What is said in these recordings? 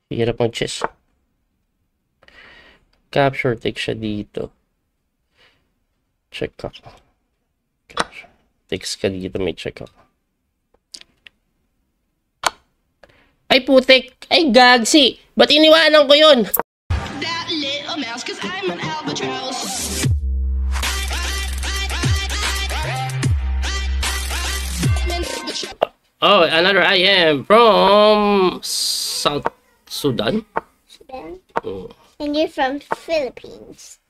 Hirap ang chess. Capture take siya dito. Check ako. Capture. Takes ka dito, may check ako. Ay putik! Ay gagsi! Ba't iniwanan ko yun? That little mouse, 'cause I'm an albatross. Oh, another I am from South Sudan. Sudan. Mm. And you're from Philippines.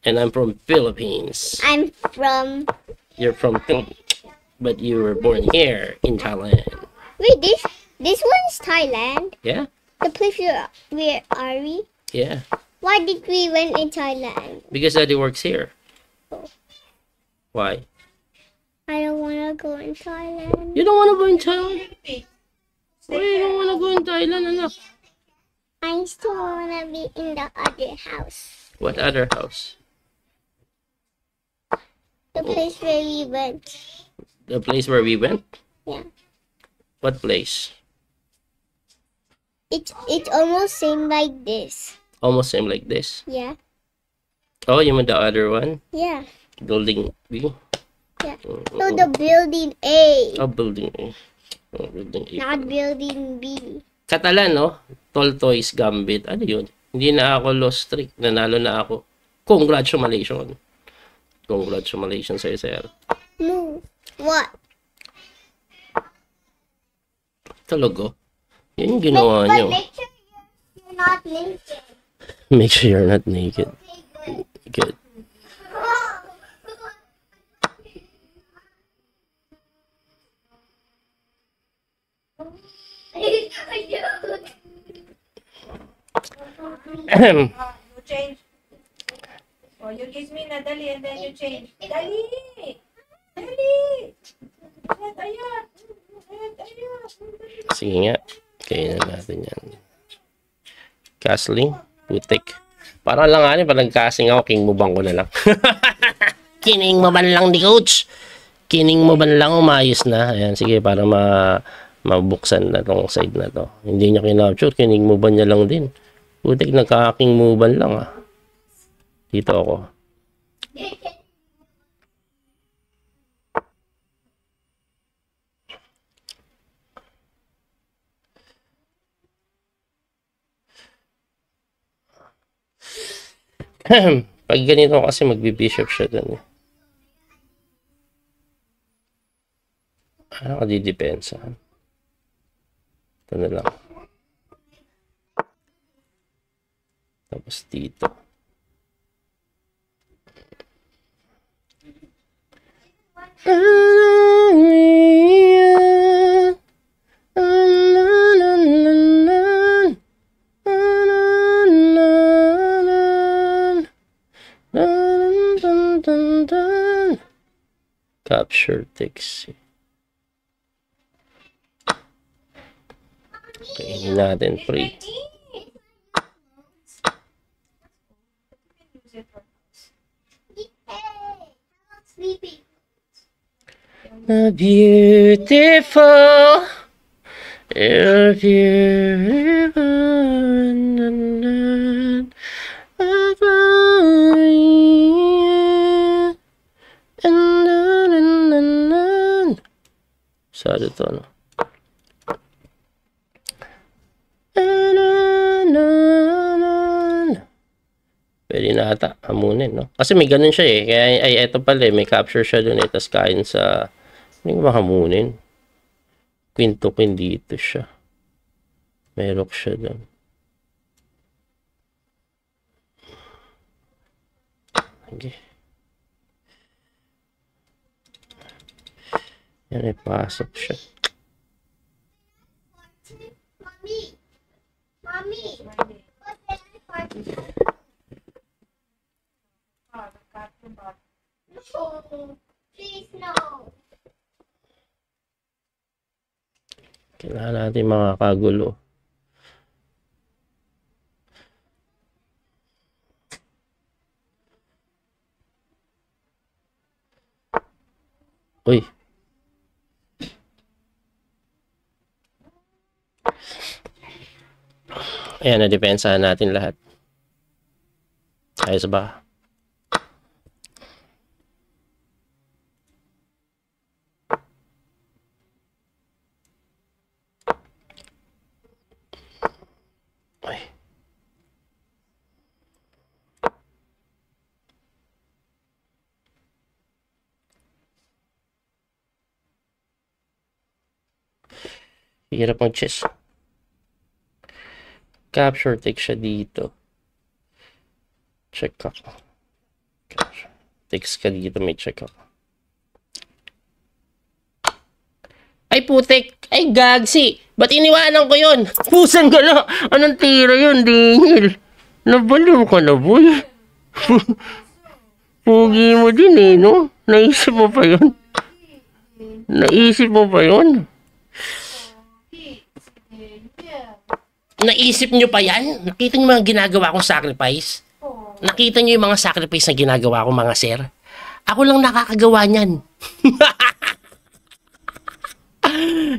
And I'm from Philippines. I'm from... You're from Philippines, but you were born here in Thailand. Wait, this one's Thailand. Yeah? The place where are we? Yeah. Why did we went in Thailand? Because Daddy works here. Oh. Why? I don't want to go in Thailand. You don't want to go in Thailand? Why you don't want to go in Thailand, anak? I still want to be in the other house. What other house? The place where we went. The place where we went? Yeah. What place? It's almost same like this. Almost same like this. Yeah. Oh, you mean the other one? Yeah. Building B? Yeah. No, the building A. Oh, building A. Oh, building A. Not building B. Catalan, no? Toltoy's Gambit. Ano yun? Hindi na ako lost streak. Nanalo na ako. Congratulations. Congratulations sa'yo, sir. No. What? Talaga? Yun yung ginawa nyo. Make sure you're not naked. Make sure you're not naked. Good. You change. Oh, you kiss me na dali and then you change. Dali! Dali! Ayan! Sige nga. Kaya na natin yan. Castling. Putik. Parang lang nga parang casting ako. King mo bang ko na lang. Kining mo ban lang di coach. Kining mo ban lang umayos na. Ayan, sige, para mabuksan na tong side na to. Hindi niya kinapture. Kining mo ban niya lang din. Putik, nagka-king mo ban lang ah. Dito ako. Pag ganito kasi magbi-bishop siya dun eh. Ano ka didepensa? Ito na lang. Tapos dito. Capture text. Okay, natin free. Sleeping. Beautiful. You're beautiful. Sado to, no? Pwede na ata hamunin, no? Kasi may ganun siya eh. Kaya, ay, eto pala eh. May capture siya dun eh. Tapos kain sa... Hindi ko mahamunin. Queen to queen dito siya. May rook siya dun. Okay. Yan ay pasok siya. Mommy. Mommy. What's that part? No. Please, no. Kailangan natin mga kagulo. Uy. Ayan, nadepensahan natin lahat. Ayos ba? Ay. Hirap ng chess. Capture, take siya dito. Check ako. Capture. Takes ka dito, may check ako. Ay putik! Ay gagsi! Ba't iniwanan ko yun? Pusan ka na! Anong tira yun, Daniel? Nabaliw ka na, boy. Pugi mo din eh, no? Naisip mo pa yun? Naisip mo pa yun? Naisip nyo pa yan? Nakita nyo mga ginagawa kong sacrifice? Nakita nyo yung mga sacrifice na ginagawa ko, mga sir? Ako lang nakakagawa niyan.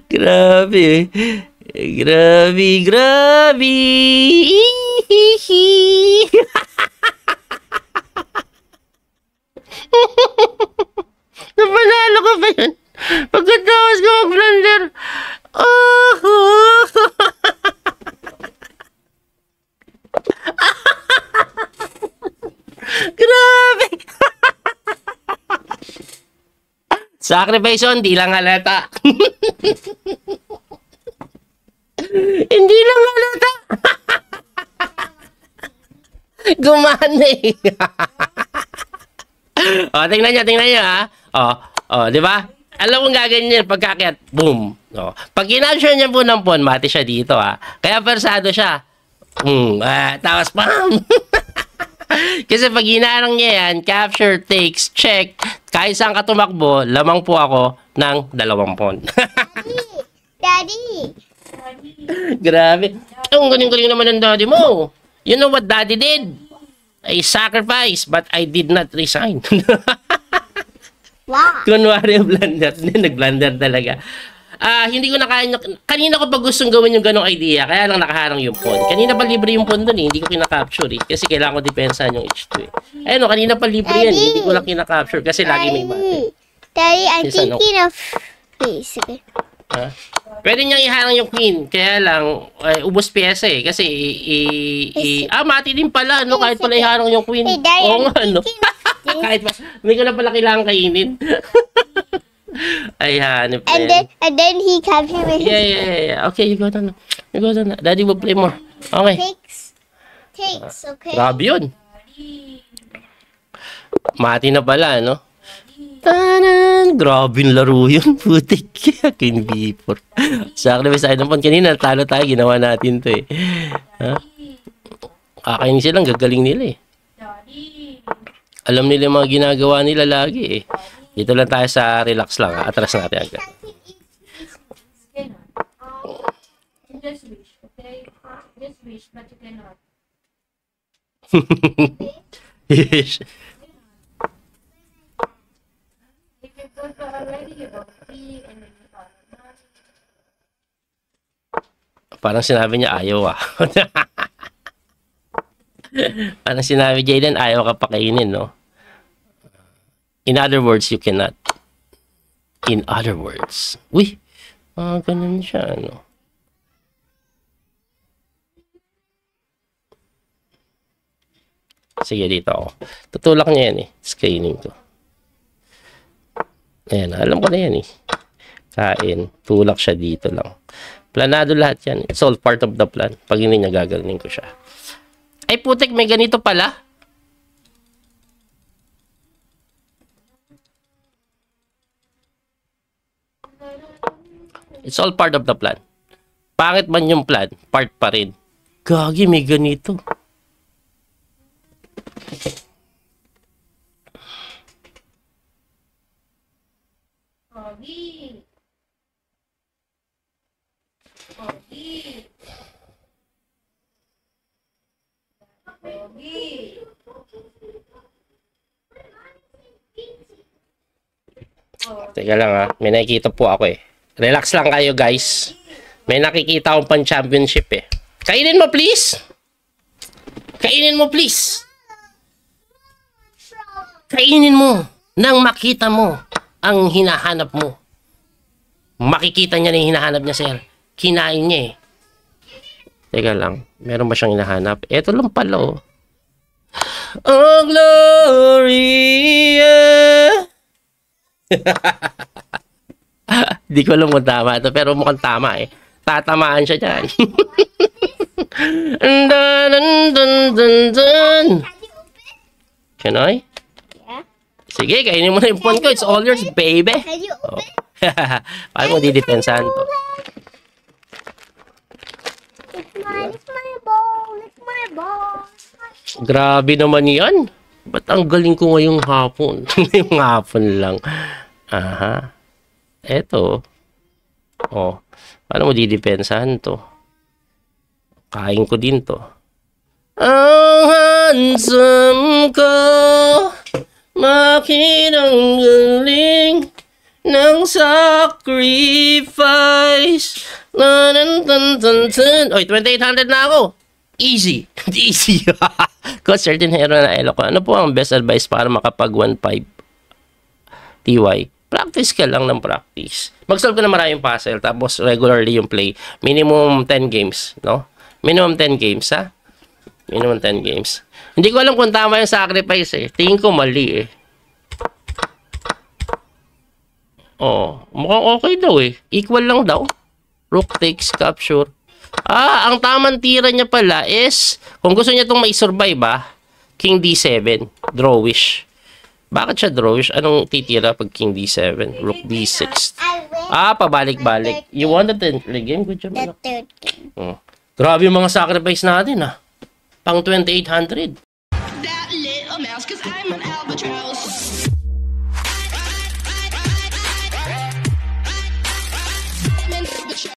Grabe. Grabe, grabe. Napanalo ko ba yan? Pagkatapos ko mag-blunder. Grabe. Sacrifice on, di lang halata. Hindi lang halata. Gumana eh. Tingnan nyo ha. Di ba? Alam mo gaganyan pagkakyat, boom. Pag kinapture niya po ng pawn, mati siya dito ha. Kaya persado siya. Tapos pam. Kasi pag hinarang niya yan, capture, takes, check, kahit saan ka tumakbo, lamang po ako ng 2 pawn. Daddy. Grabe. Ang galing-galing naman ng daddy mo. You know what daddy did? I sacrificed, but I did not resign. Wow. Kunwari blunder. Nag-blunder talaga. Hindi ko na kaya. Kanina ko pa gustong gawin yung ganong idea, kaya lang nakaharang yung pawn. Kanina pa libre yung pawn dun eh. Hindi ko kinakapture eh. Kasi kailangan ko depensahan yung H2 eh. Ayun kanina pa libre yan eh. Hindi ko lang kinakapture kasi lagi may mati. Daddy, I'm Yes, ano? thinking of... Please. Ha? Pwede niyang iharang yung queen. Kaya lang, ubos pyesa eh. Kasi, mati din pala, no? Kahit pala iharang yung queen. Hey, Daddy, Oo nga, no? thinking Kahit pa, hindi ko na pala kailangan kainin. Ay, hanip na yan. And then he captured me. Yeah. Okay, you go down. You go down. Daddy will play more. Okay. Takes, okay? Grabe yun. Mati na pala, no? Tanan! Grabe yung laro yun. Putik. Queen B4. Sacrifice tayo ng pawn. Kanina, talo tayo. Ginawa natin to eh. Ha? Kakainis silang. Gagaling nila eh. Alam nila yung mga ginagawa nila lagi eh. Dito lang tayo sa relax lang. Atras natin agad. Just wish, okay? Just wish, but you cannot. Yes. If you go to already, you go pee and then you follow. Parang sinabi niya ayaw ah. Parang sinabi Jayden ayaw ka pakainin, no? In other words, you cannot. In other words. Uy! Ganun siya, no? Sige, dito ako. Tutulak niya yan eh. Scaling ko. Ayan, alam ko na yan eh. Kain. Tulak siya dito lang. Planado lahat yan. It's all part of the plan. Pag hindi niya gagaling ko siya. Ay putik, may ganito pala. It's all part of the plan. Pangit man yung plan, part pa rin. Gagi, may ganito. Pogi. Pogi. Pogi. Teka lang ha, may nakikita po ako eh. Relax lang kayo guys. May nakikita akong pan-championship eh. Kainin mo, please. Kainin mo, please. Kainin mo nang makita mo ang hinahanap mo. Makikita niya na yung hinahanap niya, sir. Kinain niya eh. Teka lang, meron ba siyang hinahanap? Eto lang pala, oh. Oh, Gloria. Di ko alam kung tama ito, pero mukhang tama eh. Tatamaan siya dyan. Dun, dun, dun, dun, dun. Can I? Yeah. Sige, kainin mo na yung phone ko. It's all yours, baby. Can you Oh. open? Paano mo didepensahan to? It's my ball. It's my ball. Grabe naman yan. Ba't ang galing ko ngayong hapon? Ngayong hapon lang. Aha. Eto. Oh. Paano mo didepensahan to? Kain ko din to. Ang handsome ko, makinang galing ng sacrifice. Oy, 2,800 na ako. Easy. Easy. Cause certain hero na elo ko. Ano po ang best advice para makapag 1.5 TY? Practice ka lang ng practice. Mag-solve ka na maraming puzzle, tapos regularly yung play. Minimum 10 games, no? Minimum 10 games, ha? Minimum 10 games. Hindi ko alam kung tama yung sacrifice, eh. Tingin ko mali, eh. Oh, mukhang okay daw, eh. Equal lang daw. Rook takes capture. Ah, ang tamang tira niya pala is, kung gusto niya itong may-survive, King D7, drawish. Bakit siya drawish? Anong titira pag King D7? Rook D6. I win Ah, pabalik-balik. You won the 10th game? Good job, the anak. third game. Oh. Grabe yung mga sacrifice natin, Pang 2,800. That little mouse, cause I'm an albatross.